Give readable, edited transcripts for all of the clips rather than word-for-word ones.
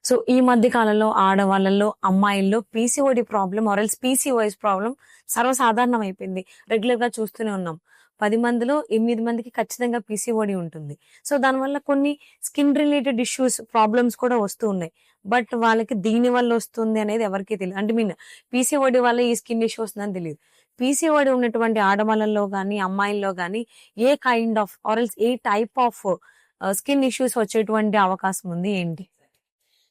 So ఈ మధ్య కాలంలో ఆడవాళ్ళలో, అమ్మాయిల్లో PCOD problem or else PCOS problem సర్వసాధారణం అయిపోయింది. రెగ్యులర్‌గా చూస్తూనే ఉన్నాం. 10 మందిలో 8 మందికి ఖచ్చితంగా పీసీఓడి ఉంటుంది. సో దానివల్ల కొన్ని స్కిన్ రిలేటెడ్ ఇష్యూస్, ప్రాబ్లమ్స్ కూడా వస్తూ ఉన్నాయి. బట్ వాళ్ళకి దీని వల్ల వస్తుంది అనేది ఎవరికీ తెలీదు. అంటే పీసీఓడి వల్ల ఈ స్కిన్ ఇష్యూ వస్తుందని తెలీదు. పీసీఓడి ఉన్నటువంటి ఆడవాళ్ళలో గాని, అమ్మాయిల్లో గాని a kind of or else a type of skin issues వచ్చేటువంటి అవకాశం ఉంది ఏంటి?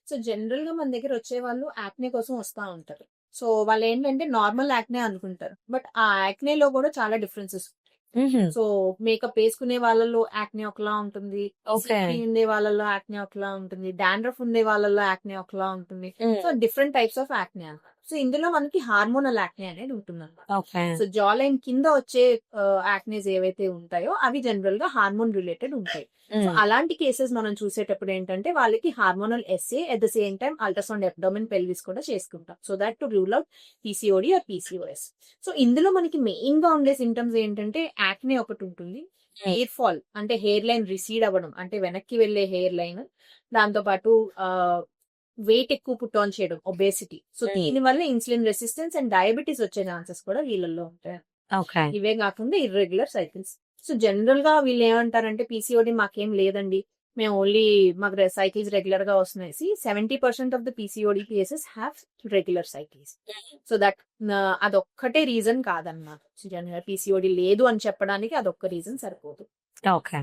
సో జనరల్ గా మన దగ్గర వచ్చే వాళ్ళు యాక్నే కోసం వస్తా ఉంటారు. సో వాళ్ళు ఏంటంటే నార్మల్ యాక్నే అనుకుంటారు. బట్ ఆ యాక్నే లో కూడా చాలా డిఫరెన్సెస్. హుహు. సో మేకప్ వేసుకునే వాళ్ళలో యాక్నే ఒకలా ఉంటుంది. ఓకే. ఉండే వాళ్ళలో యాక్నే ఒకలా ఉంటుంది. డాండ్రఫ్ ఉండే వాళ్ళలో యాక్నే ఒకలా ఉంటుంది. హ్మ్. So different types of acne అన్నమాట. సో ఇందులో మనకి హార్మోనల్ యాక్నే అనేది ఉంటుంది. ఓకే. సో జా లైన్ కింద వచ్చే యాక్నేస్ ఏవైతే ఉంటాయో అవి జనరల్ గా హార్మోన్ రిలేటెడ్ ఉంటాయి. సో హ్మ్. అలాంటి కేసెస్ మనం చూసేటప్పుడు ఏంటంటే వాళ్ళకి hormonal assay at the same time ultrasound abdomen pelvis కూడా చేసుకుంటాం. So that to rule out PCOD or PCOS. So ఇందులో మనకి మెయిన్ గా ఉండే సింటమ్స్ ఏంటంటే యాక్నే ఒకటి ఉంటుంది. హెయిర్ ఫాల్ అంటే హెయిర్ లైన్ రిసీడ్ అవ్వడం, అంటే వెనక్కి వెళ్లే హెయిర్ లైన్. దాంతో పాటు వెయిట్ ఎక్కువ పుట్ ఆన్ చేయడం, ఒబేసిటీ. సో దీని వల్ల ఇన్సులిన్ రెసిస్టెన్స్ అండ్ డయాబెటీస్ వచ్చే ఛాన్సెస్ కూడా వీళ్ళల్లో ఉంటాయి. ఓకే. ఇవే కాకుండా ఇర్రెగ్యులర్ సైకిల్స్. సో జనరల్ గా వీళ్ళు ఏమంటారంటే పీసీఓడి మాకేం లేదండి, మేము ఓన్లీ మాకు సైకిల్స్ రెగ్యులర్ గా వస్తున్నాయి. 70% of the PCOD cases have regular cycles. So that అదొక్కటే రీజన్ కాదన్నమాట. పీసీఓడి లేదు అని చెప్పడానికి అదొక్క రీజన్ సరిపోదు. ఓకే.